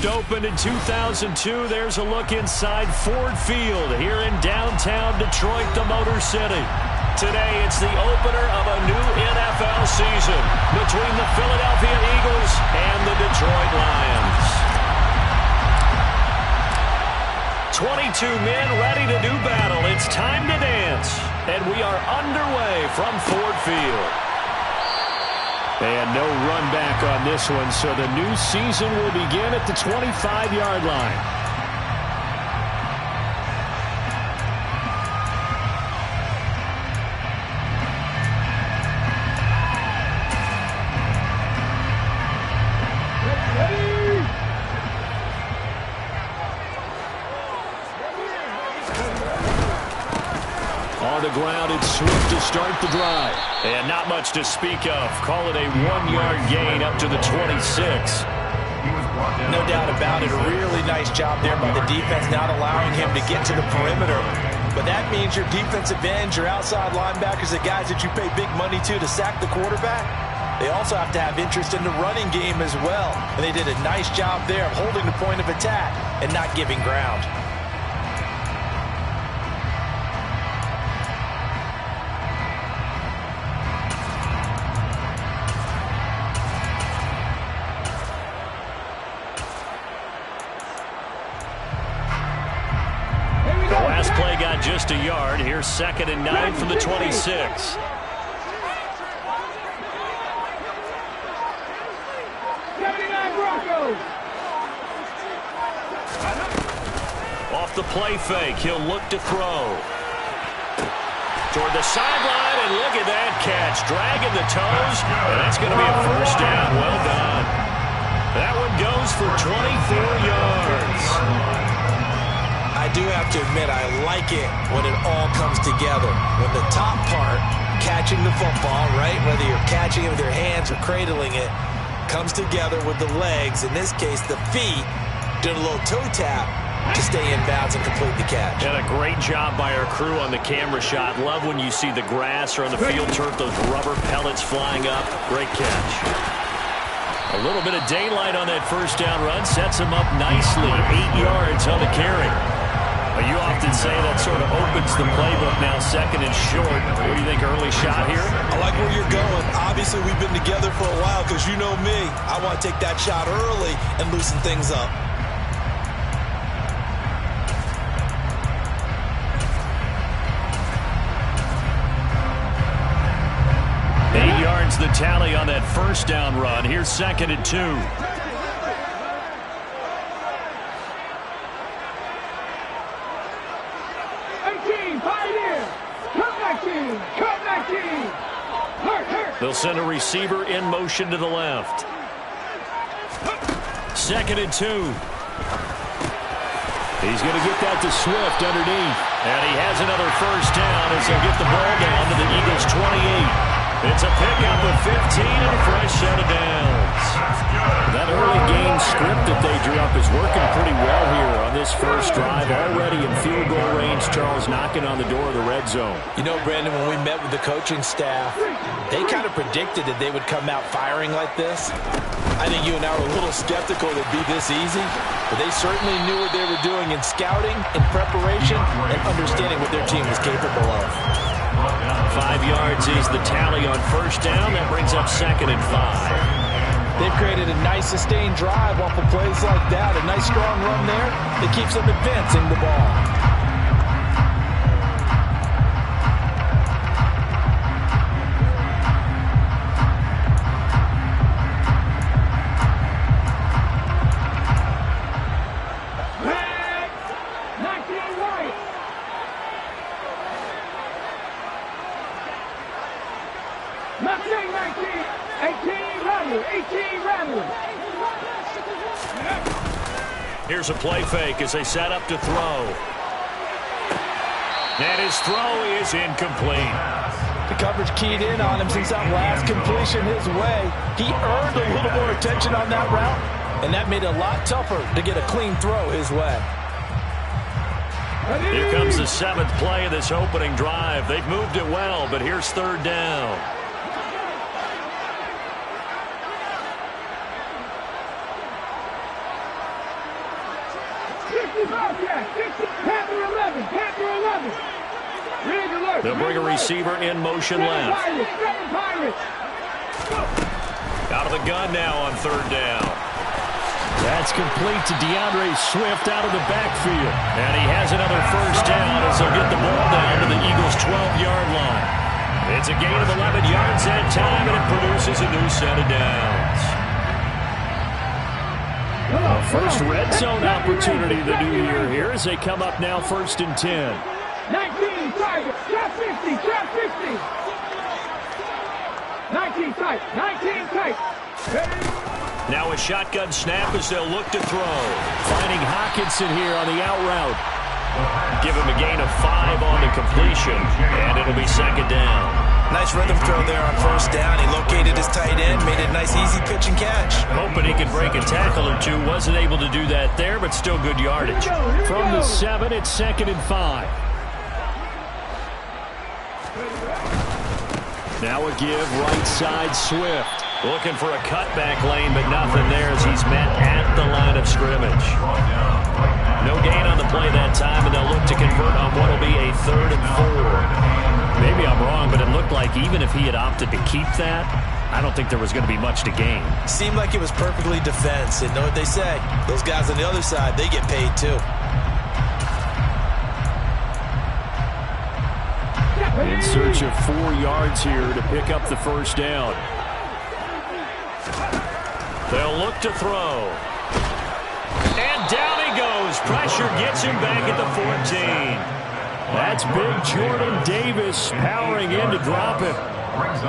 First opened in 2002. There's a look inside Ford Field here in downtown Detroit, the Motor City. Today, it's the opener of a new NFL season between the Philadelphia Eagles and the Detroit Lions. 22 men ready to do battle. It's time to dance. And we are underway from Ford Field. And no run back on this one, so the new season will begin at the 25-yard line. On the ground, it's Swift to start the drive. And not much to speak of. Call it a 1-yard gain up to the 26. No doubt about it. A really nice job there by the defense, not allowing him to get to the perimeter. But that means your defensive ends, your outside linebackers, the guys that you pay big money to sack the quarterback, they also have to have interest in the running game as well. And they did a nice job there of holding the point of attack and not giving ground. Just a yard. Here's 2nd and 9 from the 26. Off the play fake, he'll look to throw. Toward the sideline, and look at that catch. Dragging the toes, and that's going to be a first down. Well done. That one goes for 24 yards. I do have to admit, I like it when it all comes together. When the top part, catching the football, right, whether you're catching it with your hands or cradling it, comes together with the legs, in this case the feet, doing a little toe tap to stay in bounds and complete the catch. And a great job by our crew on the camera shot. Love when you see the grass or on the field turf, those rubber pellets flying up. Great catch. A little bit of daylight on that first down run sets him up nicely. 8 yards on the carry. You often say that sort of opens the playbook now, 2nd and short. What do you think, early shot here? I like where you're going. Obviously, we've been together for a while because you know me. I want to take that shot early and loosen things up. The tally on that first down run. Here's 2nd and 2. 18, Pioneer. Cut 19. They'll send a receiver in motion to the left. 2nd and 2. He's going to get that to Swift underneath. And he has another first down as he'll get the ball down to the Eagles' 28. It's a pickup of 15 and a fresh set of downs. That early game script that they drew up is working pretty well here on this first drive. Already in field goal range, Charles knocking on the door of the red zone. You know, Brandon, when we met with the coaching staff, they kind of predicted that they would come out firing like this. I think you and I were a little skeptical that it'd be this easy, but they certainly knew what they were doing in scouting, in preparation, and understanding what their team was capable of. 5 yards is the tally on first down. That brings up 2nd and 5. They've created a nice sustained drive off of plays like that. A nice strong run there that keeps them advancing the ball. Here's a play fake as they set up to throw. And his throw is incomplete. The coverage keyed in on him since that last completion his way. He earned a little more attention on that route, and that made it a lot tougher to get a clean throw his way. Here comes the 7th play of this opening drive. They've moved it well, but here's 3rd down. back. 60. Panther 11. Panther 11. Rig alert. They'll bring a receiver in motion left. Pirates. Out of the gun now on third down. That's complete to DeAndre Swift out of the backfield. And he has another first down as they'll get the ball down to the Eagles' 12-yard line. It's a gain of 11 yards that time, and it produces a new set of downs. First red zone opportunity of the new year here as they come up now 1st and 10. 19 Tiger. Trap 50. Trap 50. 19 tight. 19 tight. Now a shotgun snap as they'll look to throw. Finding Hockenson here on the out route. Give him a gain of 5 on the completion, and it'll be second down. Nice rhythm throw there on first down. He located his tight end, made it a nice easy pitch and catch. Hoping he could break a tackle or two. Wasn't able to do that there, but still good yardage. From the 7, it's 2nd and 5. Now a give right side Swift. Looking for a cutback lane, but nothing there as he's met at the line of scrimmage. No gain on the play that time, and they'll look to convert on what will be a 3rd and 4. Maybe I'm wrong, but it looked like even if he had opted to keep that, I don't think there was going to be much to gain. Seemed like it was perfectly defense, and know what they say. Those guys on the other side, they get paid too. In search of 4 yards here to pick up the first down. They'll look to throw. And down he goes. Pressure gets him back at the 14. That's big Jordan Davis powering in to drop it.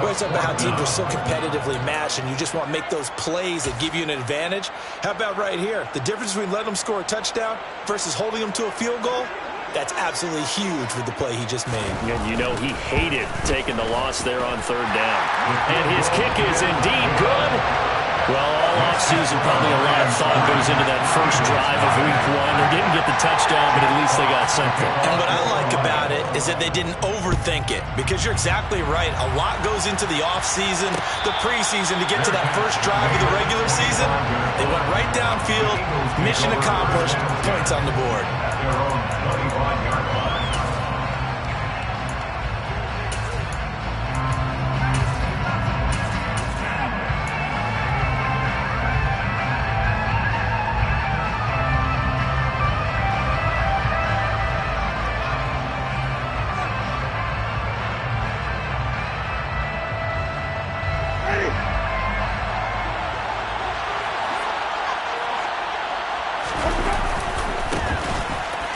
We're talking about how teams are so competitively matched and you just want to make those plays that give you an advantage. How about right here? The difference between letting them score a touchdown versus holding them to a field goal? That's absolutely huge with the play he just made. And you know he hated taking the loss there on third down. And his kick is indeed good. Well, all offseason, probably a lot of thought goes into that first drive of week 1. They didn't get the touchdown, but at least they got something. And what I like about it is that they didn't overthink it. Because you're exactly right. A lot goes into the offseason, the preseason to get to that first drive of the regular season. They went right downfield, mission accomplished, points on the board.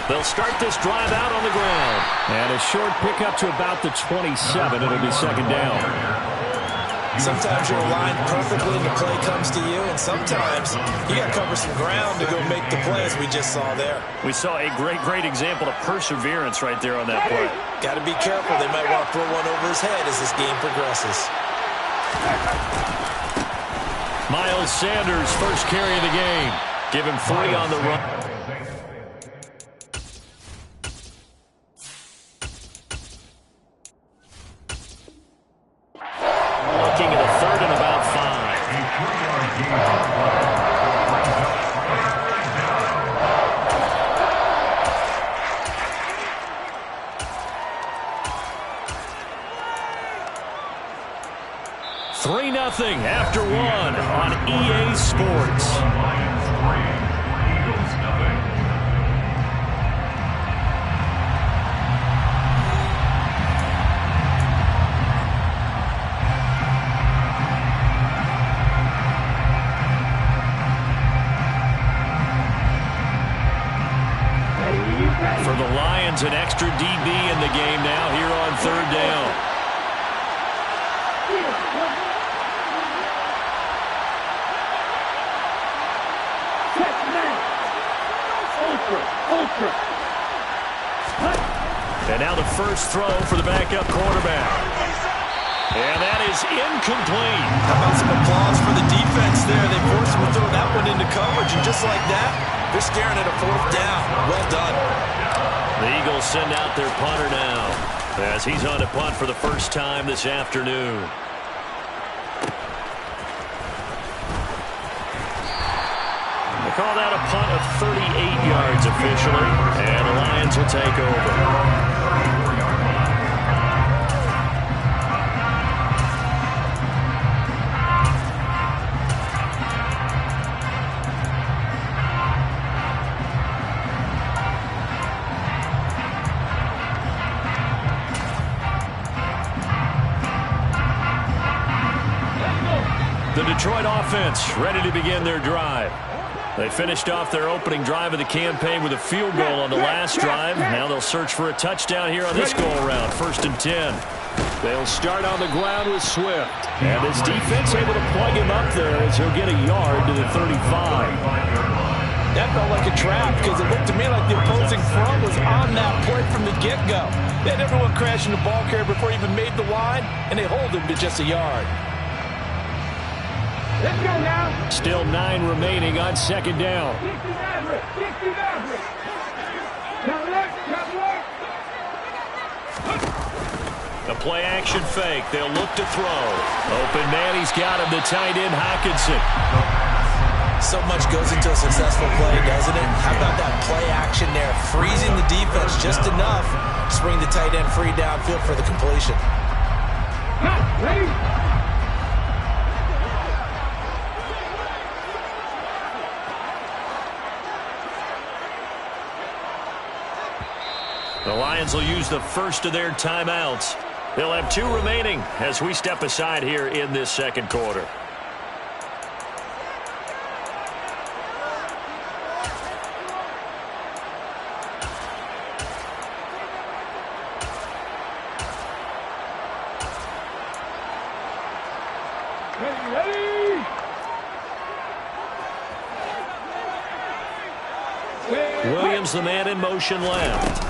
They'll start this drive out on the ground. And a short pickup to about the 27. It'll be second down. Sometimes you're aligned perfectly and the play comes to you, and sometimes you got to cover some ground to go make the play, as we just saw there. We saw a great example of perseverance right there on that play. Got to be careful. They might want to throw one over his head as this game progresses. Miles Sanders, first carry of the game. Give him 3 on the run. Looking at a 3rd and about 5. Three 0 after 1 on EA Sports. For the Lions, an extra DB in the game now here on third down. And now the first throw for the backup quarterback. And that is incomplete. How about some applause for the defense there? They forced him to throw that one into coverage, and just like that, they're staring at a 4th down. Well done. The Eagles send out their punter now as he's on to punt for the first time this afternoon. They call that a punt of 38 yards officially. Lions will take over. The Detroit offense ready to begin their drive. They finished off their opening drive of the campaign with a field goal on the last drive. Now they'll search for a touchdown here on this go-around. 1st and 10. They'll start on the ground with Swift. And his defense able to plug him up there as he'll get a yard to the 35. That felt like a trap because it looked to me like the opposing front was on that play from the get-go. They had everyone crashing the ball carrier before he even made the line, and they hold him to just a yard. Let's go now. Still 9 remaining on 2nd down. 60 Maverick. 60 Maverick. Come left. A play action fake. They'll look to throw. Open man, he's got him, the tight end, Hockenson. So much goes into a successful play, doesn't it? How about that play action there? Freezing the defense just enough to bring the tight end free downfield for the completion. Ready? The Lions will use the first of their timeouts. They'll have 2 remaining as we step aside here in this 2nd quarter. Ready? Williams, the man in motion left.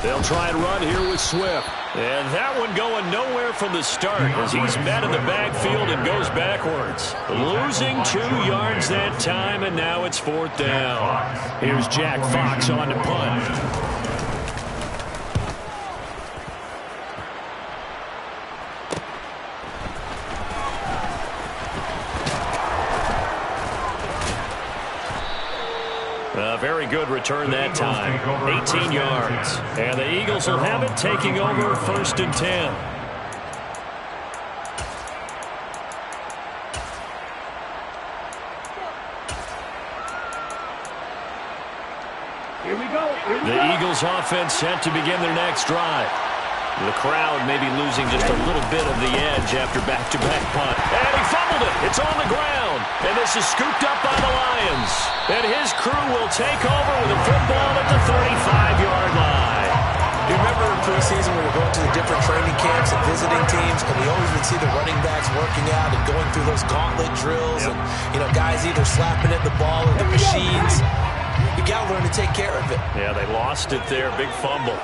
They'll try and run here with Swift. And that one going nowhere from the start as he's met in the backfield and goes backwards. Losing 2 yards that time, and now it's 4th down. Here's Jack Fox on to punt. A very good return that time. 18 yards. And the Eagles will have it, taking over 1st and 10. Here we go. The Eagles offense set to begin their next drive. The crowd may be losing just a little bit of the edge after back-to-back punt. And he fumbled it. It's on the ground. And this is scooped up by the Lions. And his crew will take over with a football at the 35-yard line. You remember in preseason when we were going to the different training camps and visiting teams, and we always would see the running backs working out and going through those gauntlet drills, and guys either slapping at the ball or the machines. You got to learn to take care of it. Yeah, they lost it there. Big fumble.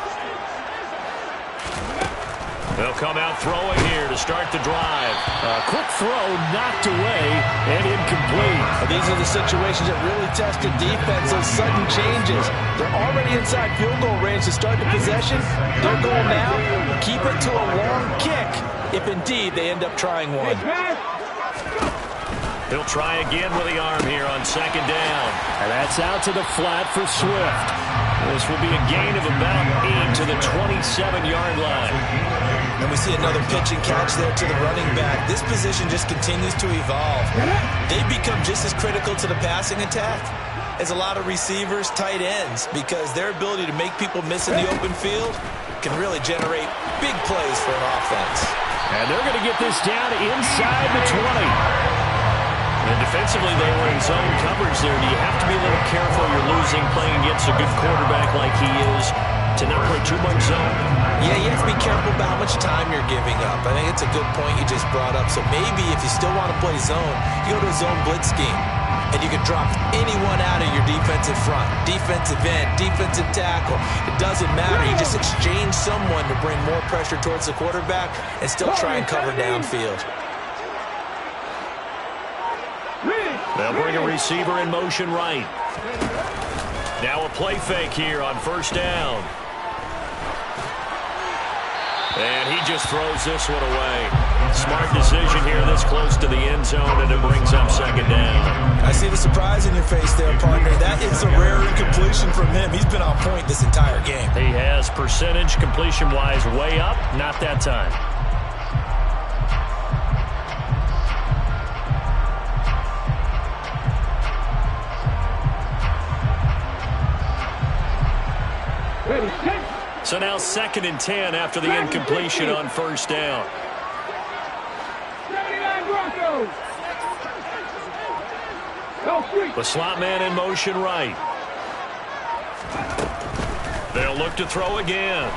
They'll come out throwing here to start the drive. A quick throw knocked away and incomplete. These are the situations that really test a defense, those sudden changes. They're already inside field goal range to start the possession. Their goal now, keep it to a long kick if indeed they end up trying one. He'll try again with the arm here on 2nd down. And that's out to the flat for Swift. This will be a gain of about 8 to the 27-yard line. And we see another pitch and catch there to the running back. This position just continues to evolve. They become just as critical to the passing attack as a lot of receivers, tight ends, because their ability to make people miss in the open field can really generate big plays for an offense. And they're going to get this down inside the 20. And defensively, they were in zone coverage there. Do you have to be a little careful? You're losing, playing against a good quarterback like he is, to not play too much zone? Yeah, you have to be careful about how much time you're giving up. I think it's a good point you just brought up. So maybe if you still want to play zone, you go to a zone blitz scheme. And you can drop anyone out of your defensive front. Defensive end, defensive tackle. It doesn't matter. You just exchange someone to bring more pressure towards the quarterback and still try and cover downfield. They'll bring a receiver in motion right. Now a play fake here on 1st down. And he just throws this one away. Smart decision here this close to the end zone, and it brings up second down. I see the surprise in your face there, partner. That is a rare incompletion from him. He's been on point this entire game. He has percentage completion-wise way up, not that time. So now 2nd and 10 after the incompletion on first down. The slot man in motion right. They'll look to throw again.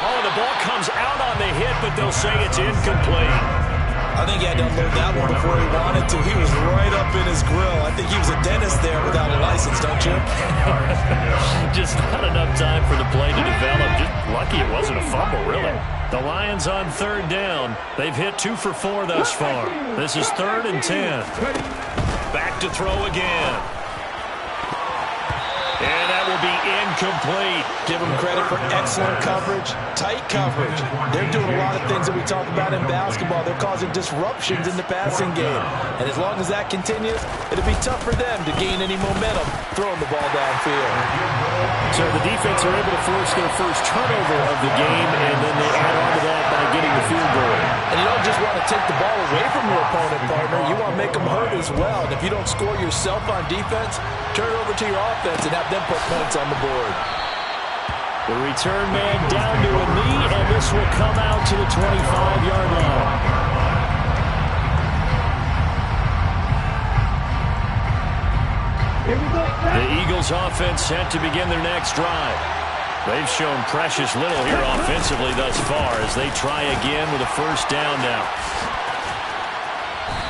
Oh, the ball comes out on the hit, but they'll say it's incomplete. I think he had to unload that one before he wanted to. He was right up in his grill. I think he was a dentist there without a license, don't you? Just not enough time for the play to develop. Just lucky it wasn't a fumble, really. The Lions on 3rd down. They've hit 2 for 4 thus far. This is 3rd and 10. Back to throw again. And that will be incomplete. Give them credit for excellent coverage, tight coverage. They're doing a lot of things that we talk about in basketball. They're causing disruptions in the passing game. And as long as that continues, it'll be tough for them to gain any momentum throwing the ball downfield. So the defense are able to force their first turnover of the game, and then they add on to that by getting the field goal. And you don't just want to take the ball away from your opponent, partner. You want to make them hurt as well. And if you don't score yourself on defense, turn it over to your offense and have them put points on the board. The return man down to a knee, and this will come out to the 25-yard line. The Eagles offense set to begin their next drive. They've shown precious little here offensively thus far as they try again with a first down now.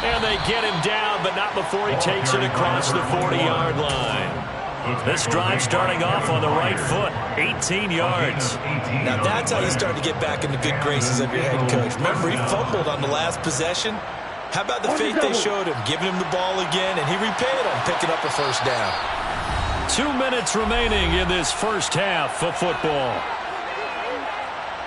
And they get him down, but not before he takes it across the 40-yard line. This drive starting off on the right foot, 18 yards. Now that's how you start to get back in the good graces of your head coach. Remember, he fumbled on the last possession. How about the faith they showed him, giving him the ball again, and he repaid him, picking up a first down. 2 minutes remaining in this first half of football.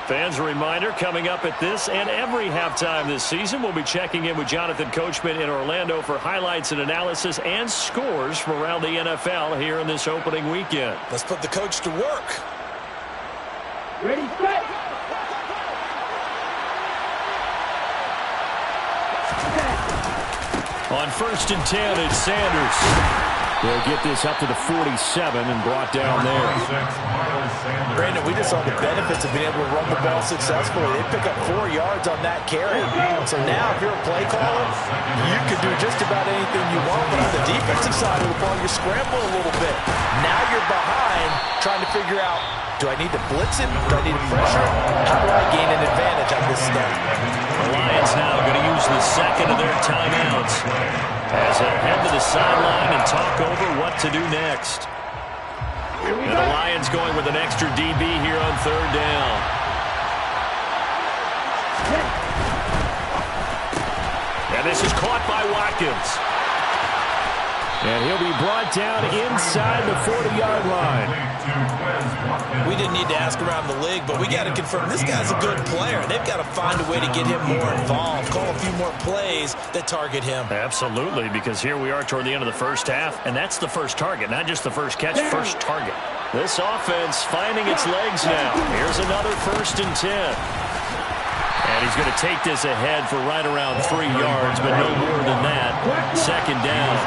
Fans, a reminder, coming up at this and every halftime this season, we'll be checking in with Jonathan Coachman in Orlando for highlights and analysis and scores from around the NFL here in this opening weekend. Let's put the coach to work. Ready, set. On 1st and 10, it's Sanders. They'll get this up to the 47 and brought down there. Brandon, we just saw the benefits of being able to run the ball successfully. They pick up 4 yards on that carry. So now if you're a play caller, you can do just about anything you want. But on the defensive side of the ball, you scramble a little bit. Now you're behind trying to figure out, do I need to blitz it? Do I need to pressure? How do I gain an advantage on this stuff? The Lions now going to use the second of their timeouts as they head to the sideline and talk over what to do next. And the Lions going with an extra DB here on 3rd down. And this is caught by Watkins. And he'll be brought down inside the 40-yard line. We didn't need to ask around the league, but we got to confirm this guy's a good player. They've got to find a way to get him more involved, call a few more plays that target him. Absolutely, because here we are toward the end of the first half, and that's the first target, not just the first catch, first target. This offense finding its legs now. Here's another 1st and 10. And he's going to take this ahead for right around 3 yards, but no more than that. 2nd down.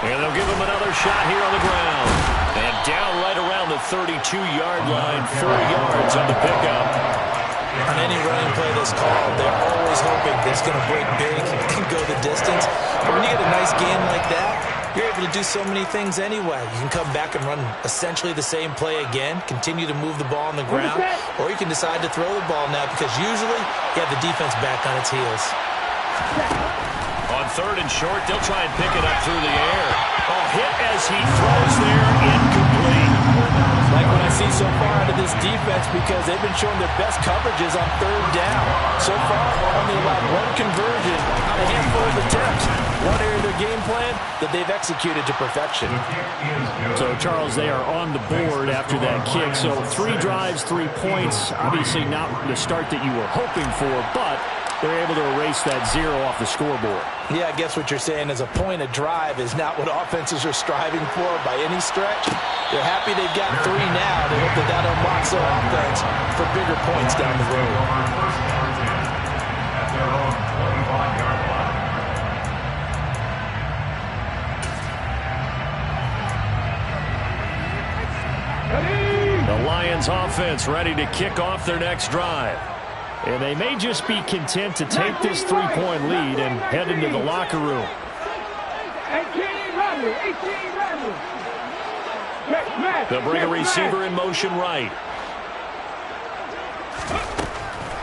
And they'll give him another shot here on the ground. And down right around the 32-yard line, 4 yards on the pickup. On any running play that's called, they're always hoping that it's going to break big and go the distance. But when you get a nice game like that, you're able to do so many things anyway. You can come back and run essentially the same play again, continue to move the ball on the ground, or you can decide to throw the ball now because usually you have the defense back on its heels. On 3rd and short, they'll try and pick it up through the air. Oh, hit as he throws there, incomplete. Like what I see so far out of this defense because they've been showing their best coverages on 3rd down. So far, only allowed 1 conversion on a handful of attempts. one area of their game plan that they've executed to perfection. So, Charles, they are on the board after that kick. So 3 drives, 3 points. Obviously not the start that you were hoping for, but they're able to erase that 0 off the scoreboard. Yeah, I guess what you're saying is a point a drive is not what offenses are striving for by any stretch. They're happy they've got 3 now. They hope that unlocks their offense for bigger points down the road. The Lions offense ready to kick off their next drive. And they may just be content to take this 3-point lead and head into the locker room. 18 runners. They'll bring a receiver in motion right.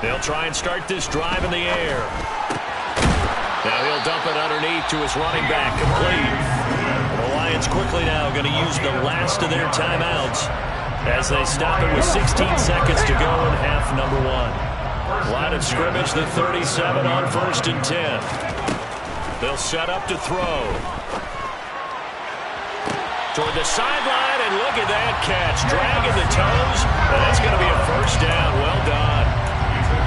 They'll try and start this drive in the air. Now he'll dump it underneath to his running back, complete. The Lions quickly now going to use the last of their timeouts as they stop it with 16 seconds to go in half number 1. Line of scrimmage, the 37 on 1st and 10. They'll set up to throw. Toward the sideline, and look at that catch. Dragging the toes, and that's going to be a first down. Well done.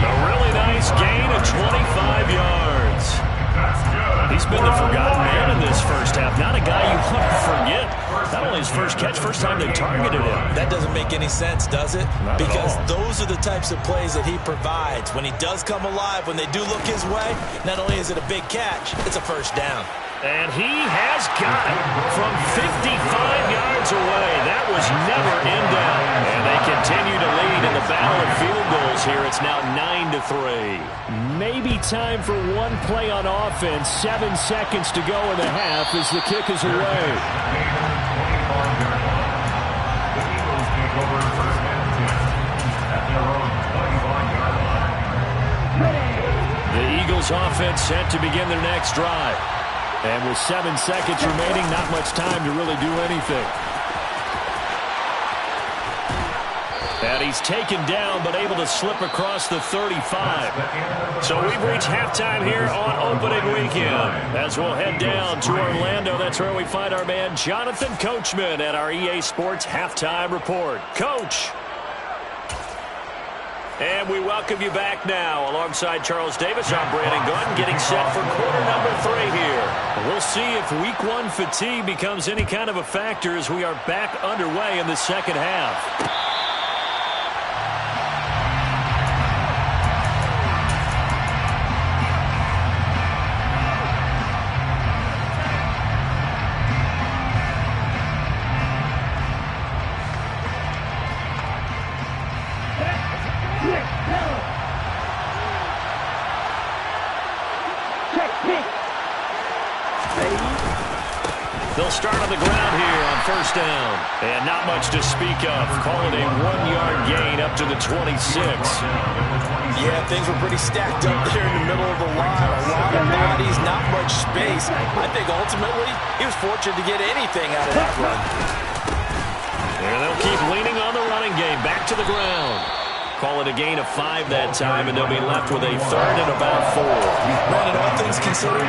A really nice gain of 25 yards. He's been the forgotten man in this first half. Not a guy you want to forget. Not only his first catch, first time they targeted him. That doesn't make any sense, does it? Not because at all. those are the types of plays that he provides. When he does come alive, when they do look his way, not only is it a big catch, it's a first down. And he has got it from 55 yards away. That was never in doubt. And they continue to lead in the battle of field goals here. It's now 9-3. Maybe time for one play on offense. 7 seconds to go in the half as the kick is away. The Eagles offense set to begin their next drive. And with 7 seconds remaining, not much time to really do anything. And he's taken down, but able to slip across the 35. So we've reached halftime here on opening weekend. As we'll head down to Orlando, that's where we find our man Jonathan Coachman at our EA Sports Halftime Report. Coach. And we welcome you back now. Alongside Charles Davis, I'm Brandon Gunn, getting set for quarter number 3 here. We'll see if week 1 fatigue becomes any kind of a factor as we are back underway in the second half. They'll start on the ground here on first down. And not much to speak of. Call it a 1-yard gain up to the 26. Yeah, things were pretty stacked up there in the middle of the line. A lot of bodies, not much space. I think ultimately he was fortunate to get anything out of that run. And they'll keep leaning on the running game. Back to the ground. Call it a gain of 5 that time, and they'll be left with a 3rd and about 4. Brandon, all things considered,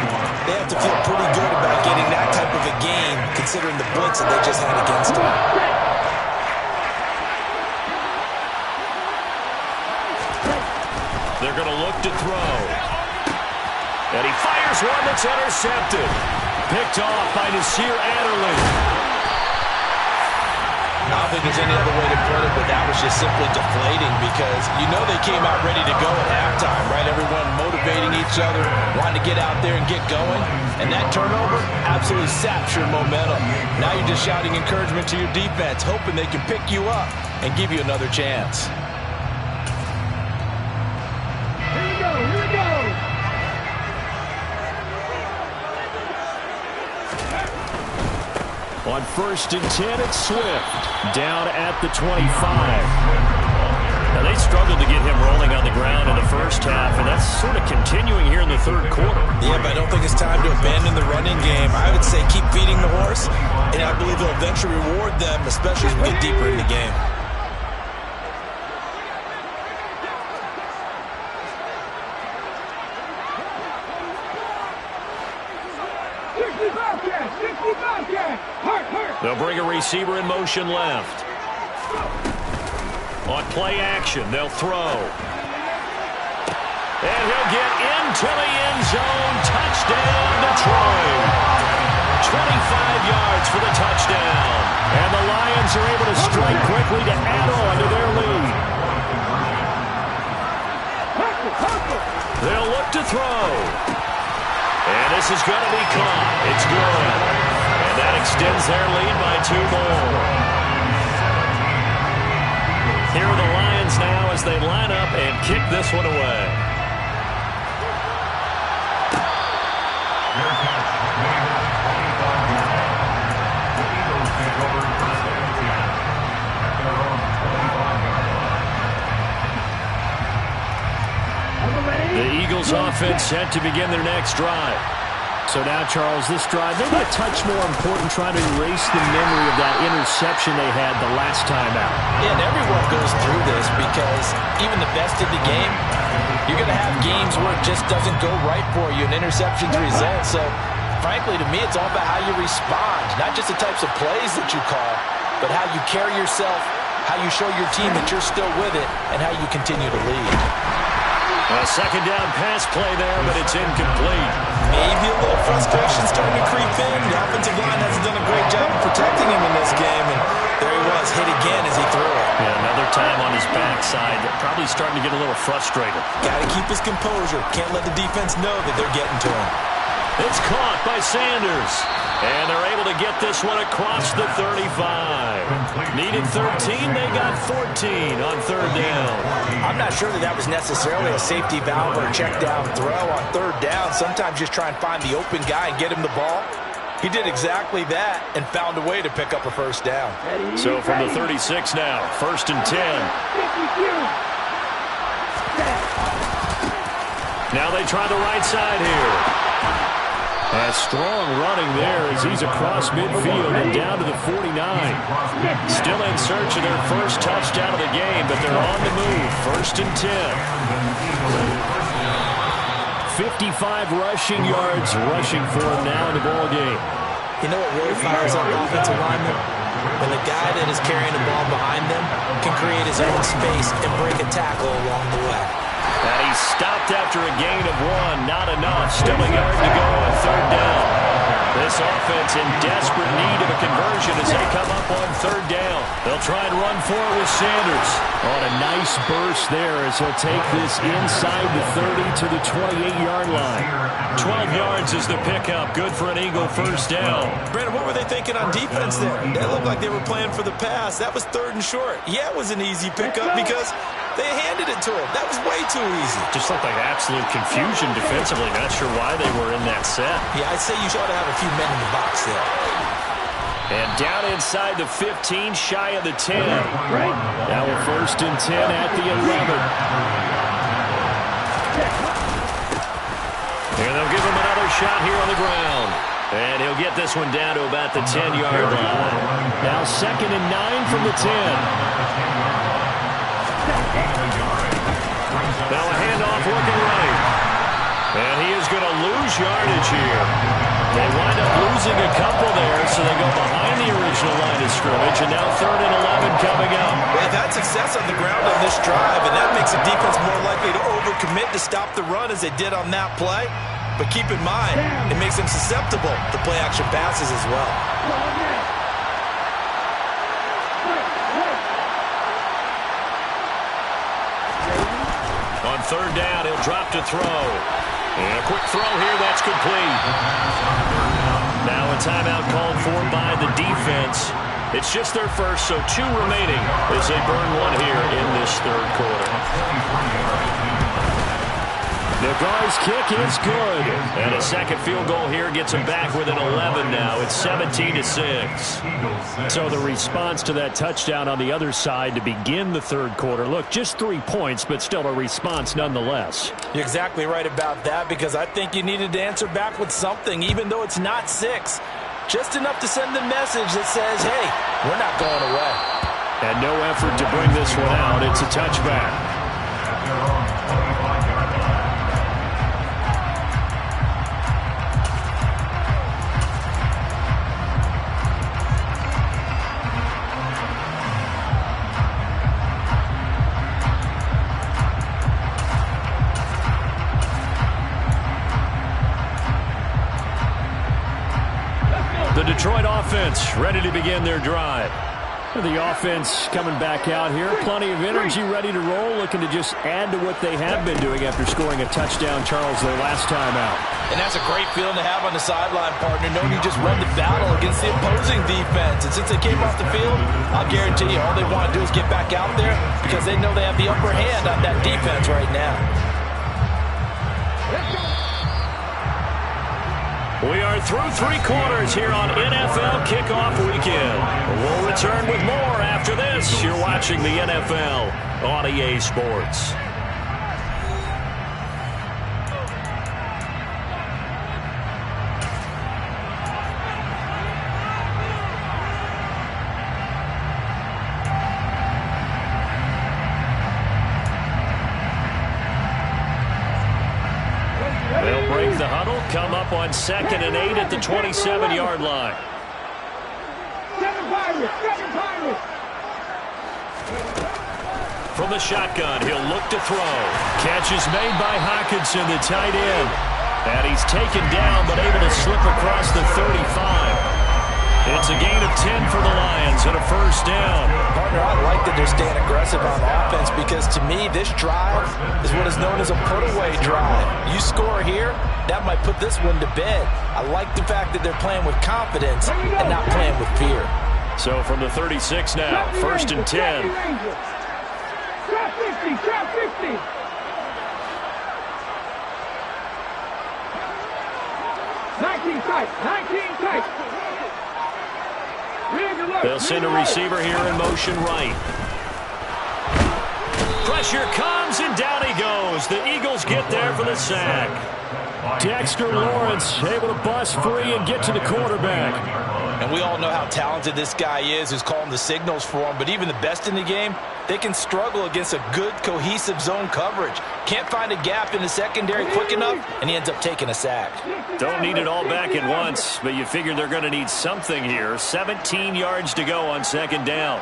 they have to feel pretty good about getting that type of a gain, considering the blitz that they just had against them. They're going to look to throw. And he fires one that's intercepted. Picked off by Nasir Adderley. I don't think there's any other way to put it, but that was just simply deflating because you know they came out ready to go at halftime, right? Everyone motivating each other, wanting to get out there and get going. And that turnover absolutely saps your momentum. Now you're just shouting encouragement to your defense, hoping they can pick you up and give you another chance. Here we go. On 1st and 10, it's Swift. Down at the 25. Now, they struggled to get him rolling on the ground in the first half, and that's sort of continuing here in the 3rd quarter. Yeah, but I don't think it's time to abandon the running game. I would say keep feeding the horse, and I believe they'll eventually reward them, especially as we get deeper in the game. They'll bring a receiver in motion left. On play action, they'll throw. And he'll get into the end zone. Touchdown, Detroit. 25 yards for the touchdown. And the Lions are able to strike quickly to add on to their lead. They'll look to throw. And this is going to be caught. It's good. And that extends their lead by 2 more. Here are the Lions now as they line up and kick this one away. The Eagles offense set to begin their next drive. So now, Charles, this drive maybe a touch more important, trying to erase the memory of that interception they had the last time out. Yeah, and everyone goes through this because even the best of the game, you're going to have games where it just doesn't go right for you, and interceptions result. So, frankly, to me, it's all about how you respond, not just the types of plays that you call, but how you carry yourself, how you show your team that you're still with it, and how you continue to lead. A second down pass play there, but it's incomplete. Maybe a little frustration starting to creep in. The offensive line hasn't done a great job of protecting him in this game, and there he was, hit again as he threw it. Yeah, another time on his backside, probably starting to get a little frustrated. Got to keep his composure. Can't let the defense know that they're getting to him. It's caught by Sanders. And they're able to get this one across the 35. Needed 13, they got 14 on third down. I'm not sure that was necessarily a safety valve or a check down throw on third down. Sometimes just try and find the open guy and get him the ball. He did exactly that and found a way to pick up a first down. So from the 36 now, 1st and 10. Now they try the right side here. A strong running there as he's across midfield and down to the 49. Still in search of their first touchdown of the game, but they're on the move. 1st and 10. 55 rushing yards rushing for him now in the ball game. You know what really fires up offensive linemen? When the guy that is carrying the ball behind them can create his own space and break a tackle along the way. And he stopped after a gain of 1. Not enough. Still a yard to go on third down. This offense in desperate need of a conversion as they come up on third down. They'll try and run for it with Sanders. On a nice burst there as he'll take this inside the 30 to the 28-yard line. 12 yards is the pickup. Good for an Eagle first down. Brandon, what were they thinking on defense there? They looked like they were playing for the pass. That was 3rd and short. Yeah, it was an easy pickup because they handed it to him. That was way too easy. Just looked like absolute confusion defensively. Not sure why they were in that set. Yeah, I'd say you ought to have a few men in the box there. And down inside the 15, shy of the 10. Now a 1st and 10 at the 11. And they'll give him another shot here on the ground. And he'll get this one down to about the 10-yard line. Now 2nd and 9 from the 10. Now a handoff looking right. And he is going to lose yardage here. They wind up losing a couple there, so they go behind the original line of scrimmage, and now 3rd and 11 coming up. They've had success on the ground on this drive, and that makes the defense more likely to overcommit to stop the run as they did on that play. But keep in mind, it makes them susceptible to play-action passes as well. On third down, he'll drop to throw. And a quick throw here, that's complete. Now a timeout called for by the defense. It's just their first, so 2 remaining as they burn 1 here in this third quarter. The Gars kick is good. And a second field goal here gets them back within 11 now. It's 17-6. So the response to that touchdown on the other side to begin the third quarter. Look, just 3 points, but still a response nonetheless. You're exactly right about that because I think you needed to answer back with something, even though it's not 6. Just enough to send the message that says, hey, we're not going away. And no effort to bring this one out. It's a touchback. offense ready to begin their drive. The offense coming back out here. Plenty of energy, ready to roll, looking to just add to what they have been doing after scoring a touchdown, Charles, their last time out. And that's a great feeling to have on the sideline, partner, knowing you just run the battle against the opposing defense. And since they came off the field, I'll guarantee you all they want to do is get back out there because they know they have the upper hand on that defense right now. We are through 3 quarters here on NFL Kickoff Weekend. We'll return with more after this. You're watching the NFL on EA Sports. They'll break the huddle, come up on 2nd and 8 at the 27-yard line. From the shotgun, he'll look to throw. Catch is made by Hockenson, the tight end. And he's taken down, but able to slip across the 35. It's a gain of 10 for the Lions and a first down. Partner, I like that they're staying aggressive on offense because to me, this drive is what is known as a put-away drive. You score here, that might put this one to bed. I like the fact that they're playing with confidence and not playing with fear. So from the 36 now, 1st and 10. Trap 50, trap 50. Tight. They'll send a receiver here in motion right. Pressure comes, and down he goes. The Eagles get there for the sack. Dexter Lawrence able to bust free and get to the quarterback. And we all know how talented this guy is who's calling the signals for him, but even the best in the game, they can struggle against a good, cohesive zone coverage. Can't find a gap in the secondary quick enough, and he ends up taking a sack. Don't need it all back at once, but you figure they're going to need something here. 17 yards to go on 2nd down.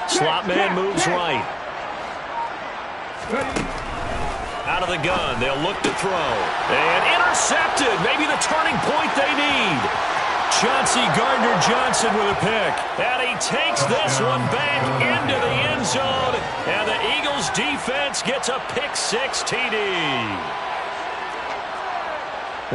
Slot man moves right. Out of the gun, they'll look to throw. And intercepted, maybe the turning point they need. Chauncey Gardner-Johnson with a pick. And he takes this one back into the end zone. And the Eagles defense gets a pick-6 TD.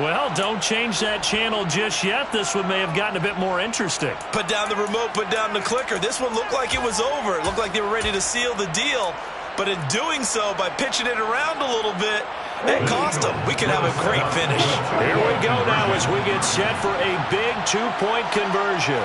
Well, don't change that channel just yet. This one may have gotten a bit more interesting. Put down the remote, put down the clicker. This one looked like it was over. It looked like they were ready to seal the deal. But in doing so, by pitching it around a little bit, it cost them. We could have a great finish. Here we go now as we get set for a big 2-point conversion.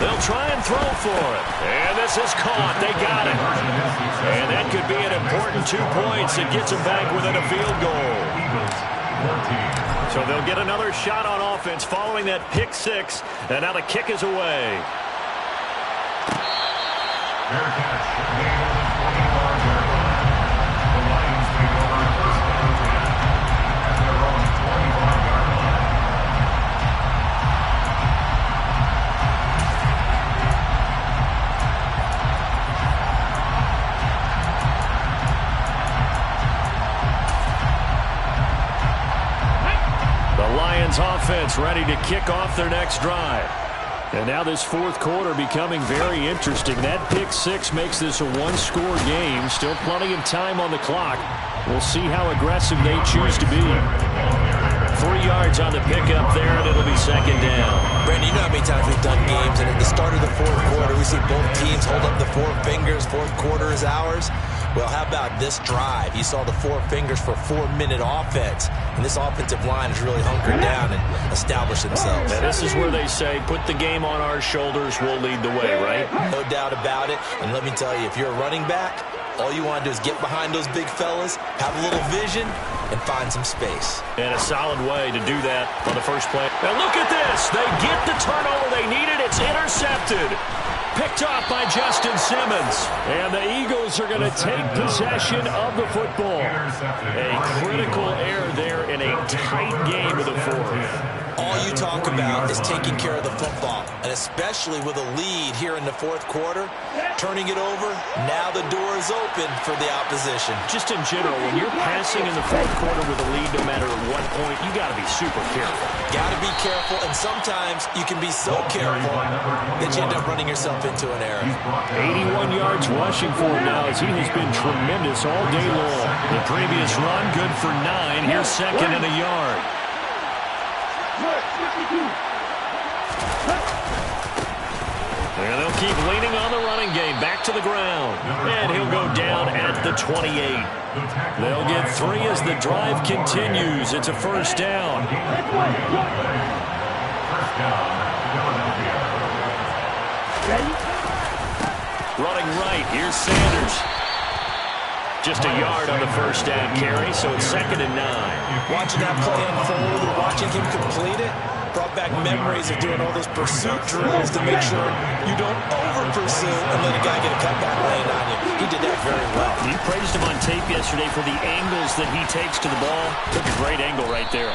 They'll try and throw for it. And this is caught. They got it. And that could be an important 2 points. It gets them back within a field goal. So they'll get another shot on offense following that pick-6. And now the kick is away. Fair catch. Gain of 20-yard area. The Lions take over 1st down and 10 at their own 25-yard line. Offense ready to kick off their next drive. And now this 4th quarter becoming very interesting. That pick-6 makes this a 1-score game. Still plenty of time on the clock. We'll see how aggressive they choose to be. 3 yards on the pickup there, and it'll be 2nd down. Brandon, you know how many times we've done games, and at the start of the 4th quarter, we see both teams hold up the 4 fingers. 4th quarter is ours. Well, how about this drive? You saw the 4 fingers for 4-minute offense, and this offensive line has really hunkered down and established themselves. And this is where they say, put the game on our shoulders, we'll lead the way, right? No doubt about it. And let me tell you, if you're a running back, all you want to do is get behind those big fellas, have a little vision, and find some space. And a solid way to do that on the first play. Now look at this. They get the turnover they needed. It's intercepted. Picked off by Justin Simmons. And the Eagles are going to take possession of the football. A critical error there in a tight game of the 4th. All you talk about is taking care of the football, and especially with a lead here in the fourth quarter, turning it over, now the door is open for the opposition. Just in general, when you're passing in the fourth quarter with a lead, no matter what point, you got to be super careful. Got to be careful, and sometimes you can be so careful that you end up running yourself into an error. 81 yards rushing for him now as he has been tremendous all day long. The previous run, good for 9. Here's second and a yard. And they'll keep leaning on the running game. Back to the ground. And he'll go down at the 28. They'll get 3 as the drive continues. It's a first down. Running right, here's Sanders. Just a yard on the first down carry, so it's second and 9. Watching that play unfold, watching him complete it, brought back memories of doing all those pursuit drills to make sure you don't over-pursue and let a guy get a cutback lane on you. He did that very well. You praised him on tape yesterday for the angles that he takes to the ball. Took a great angle right there.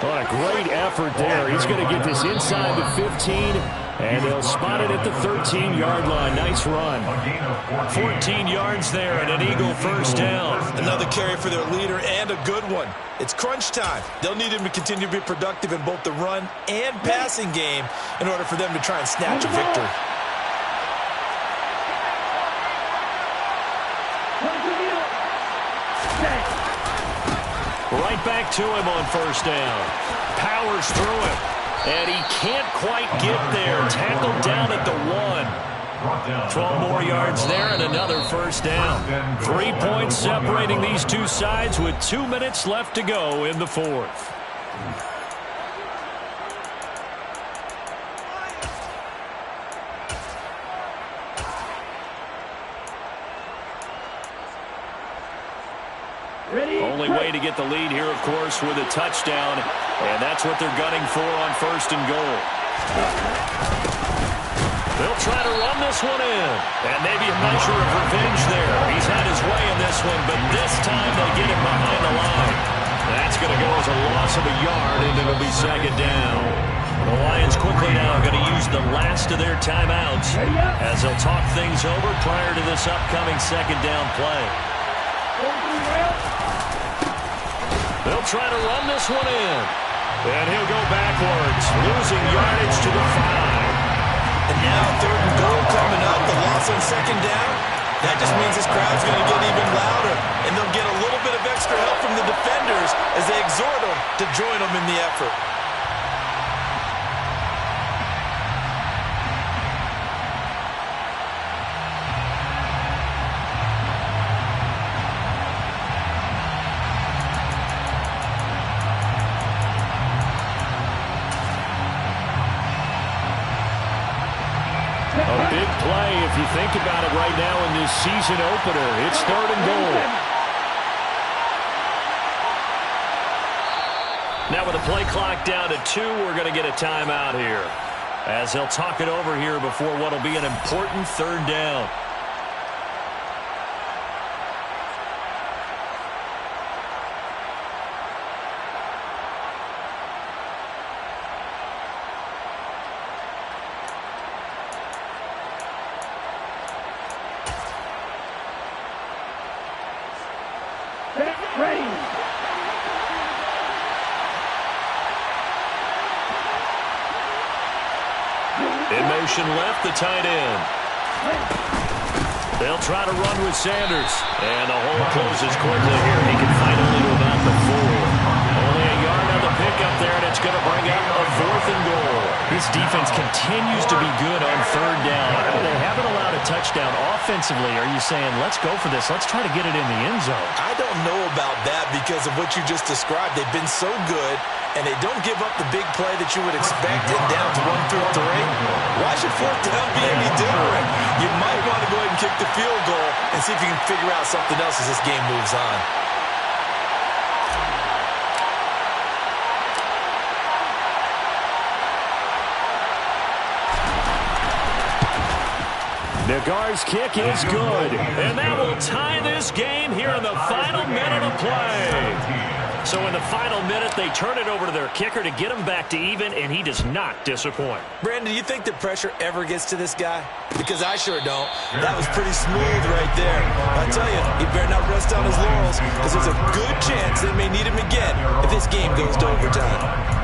What a great effort there. He's going to get this inside the 15, and they'll spot it at the 13-yard line. Nice run. 14 yards there and an Eagle first down. Another carry for their leader and a good one. It's crunch time. They'll need him to continue to be productive in both the run and passing game in order for them to try and snatch a victory. Right back to him on first down. Powers through him. And he can't quite get there. Tackled down at the 1. 12 more yards there and another first down. 3 points separating these two sides with 2 minutes left to go in the fourth. Only way to get the lead here, of course, with a touchdown. And that's what they're gunning for on first and goal. They'll try to run this one in. And maybe a measure of revenge there. He's had his way in this one, but this time they get him behind the line. That's going to go as a loss of a yard, and it'll be second down. The Lions quickly now going to use the last of their timeouts as they'll talk things over prior to this upcoming second down play. They'll try to run this one in. And he'll go backwards, losing yardage to the 5. And now third and goal coming up, the loss on second down. That just means this crowd's going to get even louder, and they'll get a little bit of extra help from the defenders as they exhort them to join them in the effort. A big play if you think about it right now in this season opener. It's third and goal. Now with the play clock down to 2, we're going to get a timeout here as they'll talk it over here before what will be an important third down. In motion left, the tight end. They'll try to run with Sanders. And the hole closes quickly here. He can find only to about the 4. Only a yard on the pickup there, and it's going to bring up a fourth and goal. This defense continues to be good on third down. They haven't allowed a touchdown offensively. Are you saying, let's go for this, let's try to get it in the end zone? I don't know about that because of what you just described. They've been so good, and they don't give up the big play that you would expect in down to 1 through 3. Why should fourth down be any different? You might want to go ahead and kick the field goal and see if you can figure out something else as this game moves on. Nagar's kick is good. And that will tie this game here in the final minute of play. So in the final minute, they turn it over to their kicker to get him back to even, and he does not disappoint. Brandon, do you think the pressure ever gets to this guy? Because I sure don't. That was pretty smooth right there. I tell you, he better not rest on his laurels, because there's a good chance they may need him again if this game goes to overtime.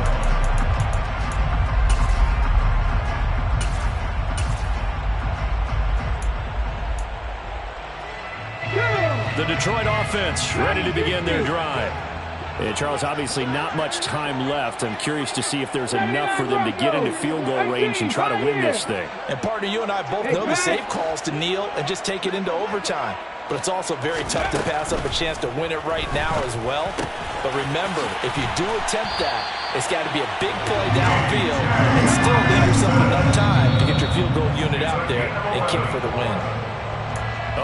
The Detroit offense ready to begin their drive. And Charles, obviously not much time left. I'm curious to see if there's enough for them to get into field goal range and try to win this thing. And partner, you and I both know the safe calls to kneel and just take it into overtime. But it's also very tough to pass up a chance to win it right now as well. But remember, if you do attempt that, it's got to be a big play downfield and still leave yourself enough time to get your field goal unit out there and kick for the win.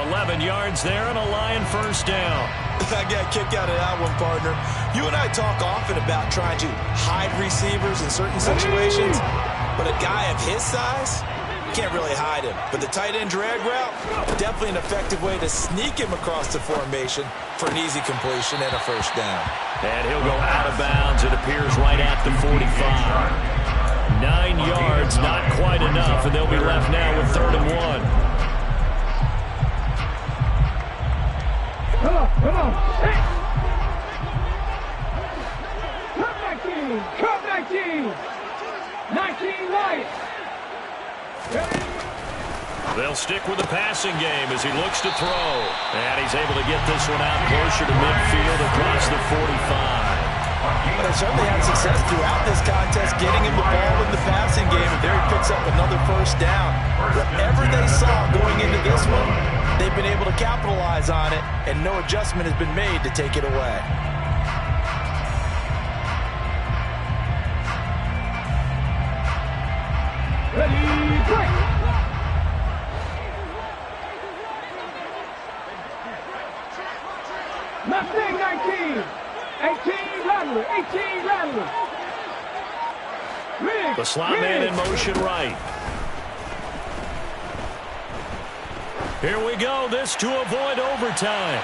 11 yards there and a Lion first down. I got a kick out of that one, partner. You and I talk often about trying to hide receivers in certain situations, but a guy of his size, you can't really hide him. But the tight end drag route, definitely an effective way to sneak him across the formation for an easy completion and a first down. And he'll go out of bounds, it appears, right at the 45. 9 yards, not quite enough, and they'll be left now with 3rd and 1. Come on, come on. Hey. Cut 19. 19 Lions. They'll stick with the passing game as he looks to throw. And he's able to get this one out closer to midfield across the 45. They certainly had success throughout this contest, getting him the ball in the passing game, and there he picks up another first down. Whatever they saw going into this one, they've been able to capitalize on it, and no adjustment has been made to take it away. Ready, break. Mustang 19. 18 Rattler. 18 Rattler. The slot man in motion right. Here we go. This to avoid overtime.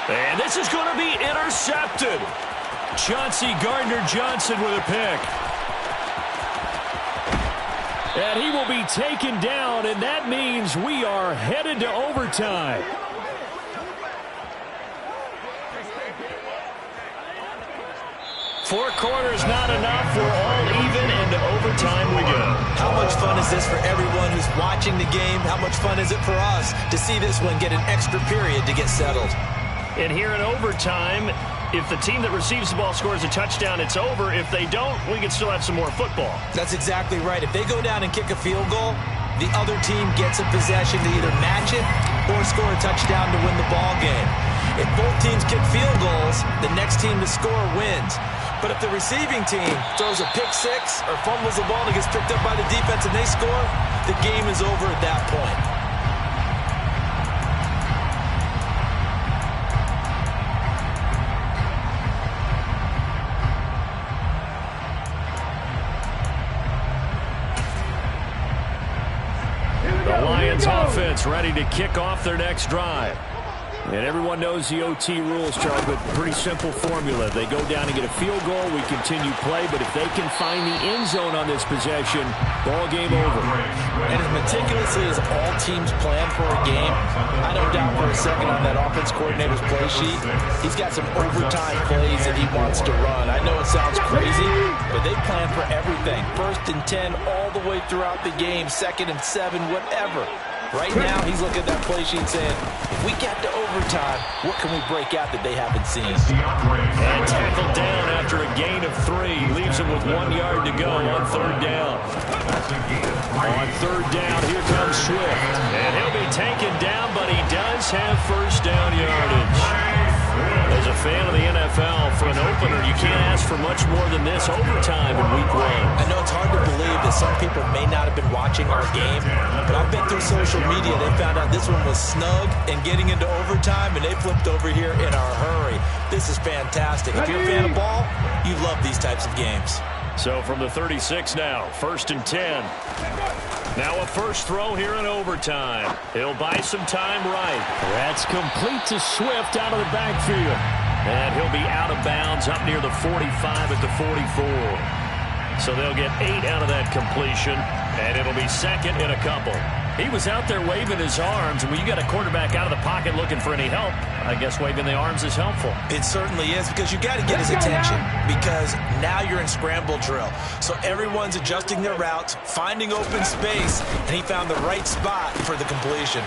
And this is going to be intercepted. Chauncey Gardner-Johnson with a pick. And he will be taken down, and that means we are headed to overtime. Four quarters not enough. We're all even, and to overtime we go. How much fun is this for everyone who's watching the game? How much fun is it for us to see this one get an extra period to get settled? And here in overtime, if the team that receives the ball scores a touchdown, it's over. If they don't, we can still have some more football. That's exactly right. If they go down and kick a field goal, the other team gets a possession to either match it or score a touchdown to win the ball game. If both teams kick field goals, the next team to score wins. But if the receiving team throws a pick six or fumbles the ball and it gets picked up by the defense and they score, the game is over at that point. The Lions offense ready to kick off their next drive. And everyone knows the OT rules, Charles, but pretty simple formula. They go down and get a field goal, we continue play, but if they can find the end zone on this possession, ball game over. And as meticulously as all teams plan for a game, I don't doubt for a second on that offense coordinator's play sheet, he's got some overtime plays that he wants to run. I know it sounds crazy, but they plan for everything. 1st and 10 all the way throughout the game, 2nd and 7, whatever. Right now, he's looking at that play sheet saying, if we get to overtime, what can we break out that they haven't seen? And tackled down after a gain of 3. Leaves him with 1 yard to go on 3rd down. On 3rd down, here comes Swift. And he'll be taken down, but he does have first down yardage. As a fan of the NFL, for an opener, you can't ask for much more than this overtime in Week 1. I know it's hard to believe that some people may not have been watching our game, but I bet through social media they found out this one was snug and getting into overtime, and they flipped over here in a hurry. This is fantastic. If you're a fan of ball, you love these types of games. So from the 36 now, 1st and 10. Now a first throw here in overtime. He'll buy some time right. That's complete to Swift out of the backfield. And he'll be out of bounds up near the 45 at the 44. So they'll get 8 out of that completion, and it'll be second and a couple. He was out there waving his arms, and when you got a quarterback out of the pocket looking for any help, I guess waving the arms is helpful. It certainly is, because you got to get his attention, because now you're in scramble drill. So everyone's adjusting their routes, finding open space, and he found the right spot for the completion.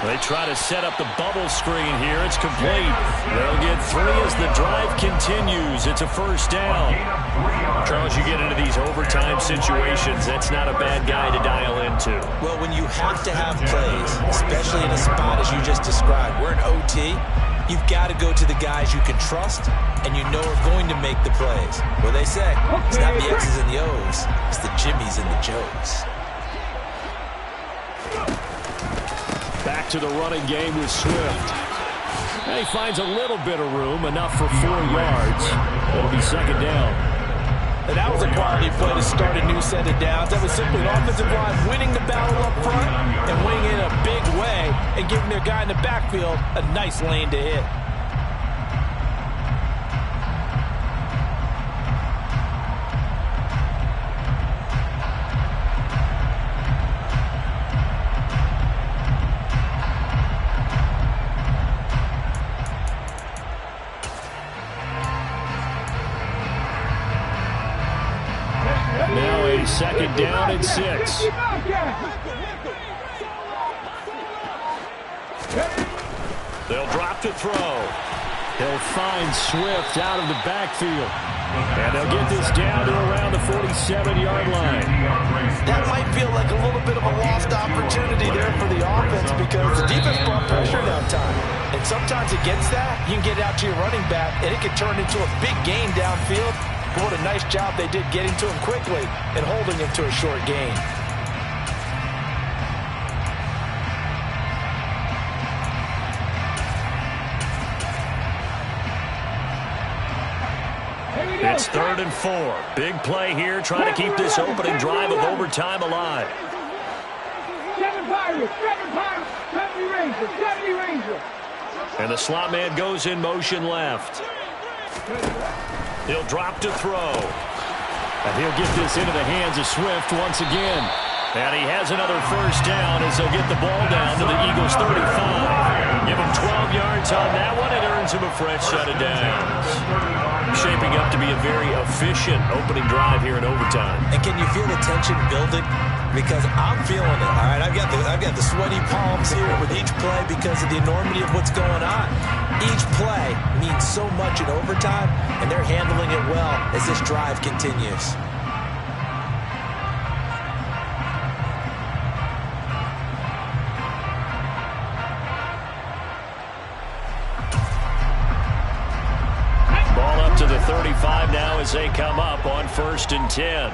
They try to set up the bubble screen here. It's complete. They'll get 3 as the drive continues. It's a first down. Charles, you get into these overtime situations, that's not a bad guy to dial into. Well, when you have to have plays, especially in a spot as you just described, we're in OT, you've got to go to the guys you can trust and you know are going to make the plays. Well, they say, it's not the X's and the O's, it's the Jimmys and the Joes. Back to the running game with Swift. And he finds a little bit of room, enough for 4 yards. It'll be second down. And that was a quality play to start a new set of downs. That was simply an offensive line winning the battle up front and winning it in a big way and giving their guy in the backfield a nice lane to hit. Now a second down and 6. They'll drop to throw. He'll find Swift out of the backfield. And they'll get this down to around the 47-yard line. That might feel like a little bit of a lost opportunity there for the offense because the defense brought pressure that time. And sometimes against that, you can get it out to your running back, and it can turn into a big gain downfield. But what a nice job they did getting to him quickly and holding him to a short gain. It's 3rd and 4. Big play here, trying to keep this opening drive of overtime alive. 7 Pirates, 70 Rangers. And the slot man goes in motion left. He'll drop to throw. And he'll get this into the hands of Swift once again. And he has another first down as they'll get the ball down to the Eagles' 35. Give him 12 yards on that one. It earns him a fresh set of downs. Shaping up to be a very efficient opening drive here in overtime. And can you feel the tension building? Because I'm feeling it. All right, I've got the sweaty palms here with each play because of the enormity of what's going on. Each play means so much in overtime, and they're handling it well as this drive continues. Ball up to the 35 now as they come up on 1st and 10.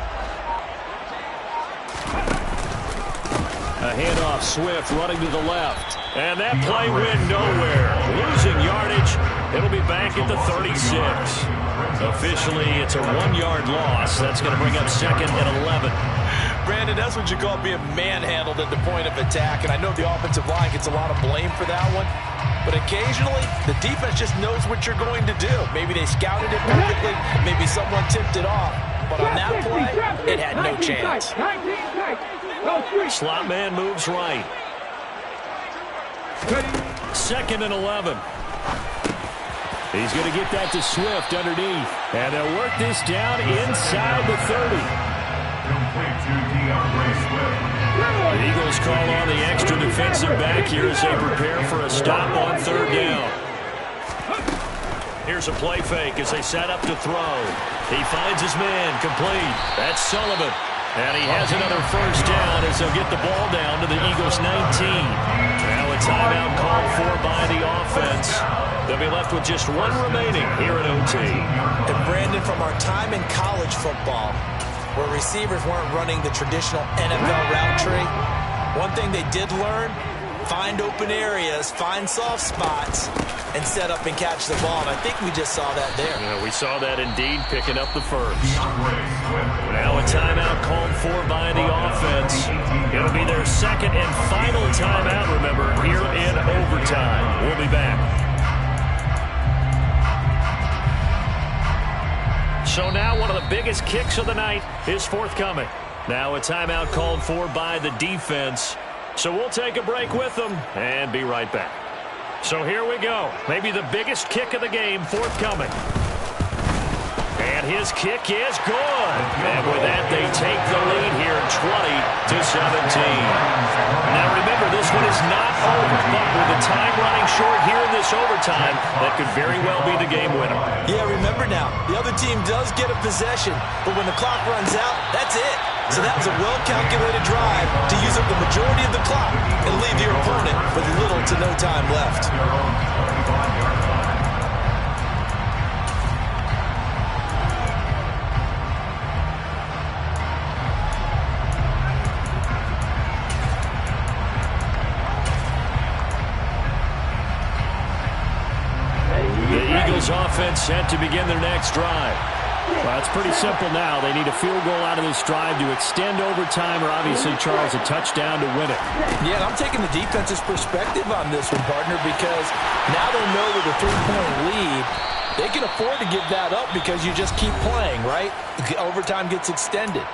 A handoff, Swift running to the left. And that play went nowhere. Losing yardage. It'll be back at the 36. Officially, it's a 1-yard loss. That's going to bring up 2nd and 11. Brandon, that's what you call being manhandled at the point of attack. And I know the offensive line gets a lot of blame for that one. But occasionally, the defense just knows what you're going to do. Maybe they scouted it perfectly. Maybe someone tipped it off. But on that play, it had no chance. Slot man moves right. 2nd and 11. He's going to get that to Swift underneath. And they'll work this down inside the 30. The Eagles call on the extra defensive back here as they prepare for a stop on 3rd down. Here's a play fake as they set up to throw. He finds his man complete. That's Sullivan. And he has another first down as they'll get the ball down to the Eagles' 19. Now a timeout called for by the offense. They'll be left with just 1 remaining here at OT. And Brandon, from our time in college football, where receivers weren't running the traditional NFL route tree, one thing they did learn, find open areas, find soft spots, and set up and catch the ball. And I think we just saw that there. Yeah, we saw that indeed, picking up the first. Now a timeout called for by the offense. It'll be their 2nd and final timeout, remember, here in overtime. We'll be back. So now one of the biggest kicks of the night is forthcoming. Now a timeout called for by the defense. So we'll take a break with them and be right back. So here we go. Maybe the biggest kick of the game forthcoming. And his kick is good. And with that, they take the lead here 20-17. Now remember, this one is not over. But with the time running short here in this overtime, that could very well be the game winner. Yeah, remember now, the other team does get a possession. But when the clock runs out, that's it. So that was a well-calculated drive to use up the majority of the clock and leave your opponent with little to no time left. Offense set to begin their next drive. Well, it's pretty simple now. They need a field goal out of this drive to extend overtime or obviously, Charles, a touchdown to win it. Yeah, and I'm taking the defense's perspective on this one, partner, because now they know with a 3-point lead, they can afford to give that up because you just keep playing, right? Overtime gets extended.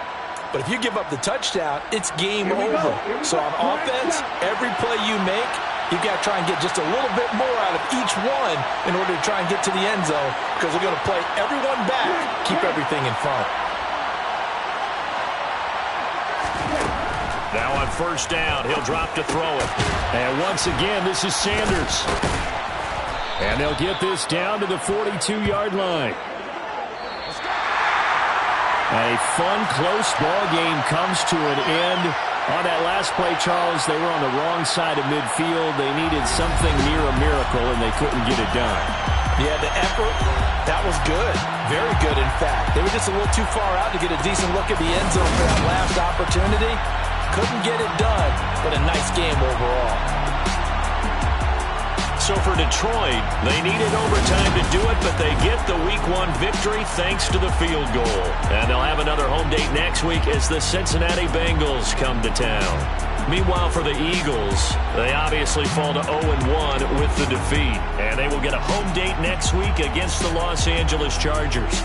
But if you give up the touchdown, it's game over. So on offense, every play you make, you've got to try and get just a little bit more out of each one in order to try and get to the end zone because they're going to play everyone back, keep everything in front. Now on first down, he'll drop to throw it. And once again, this is Sanders. And they'll get this down to the 42-yard line. A fun, close ball game comes to an end. On that last play, Charles, they were on the wrong side of midfield. They needed something near a miracle, and they couldn't get it done. Yeah, the effort, that was good. Very good, in fact. They were just a little too far out to get a decent look at the end zone for that last opportunity. Couldn't get it done, but a nice game overall. So for Detroit, they needed overtime to do it, but they get the Week 1 victory thanks to the field goal. And they'll have another home date next week as the Cincinnati Bengals come to town. Meanwhile, for the Eagles, they obviously fall to 0-1 with the defeat. And they will get a home date next week against the Los Angeles Chargers.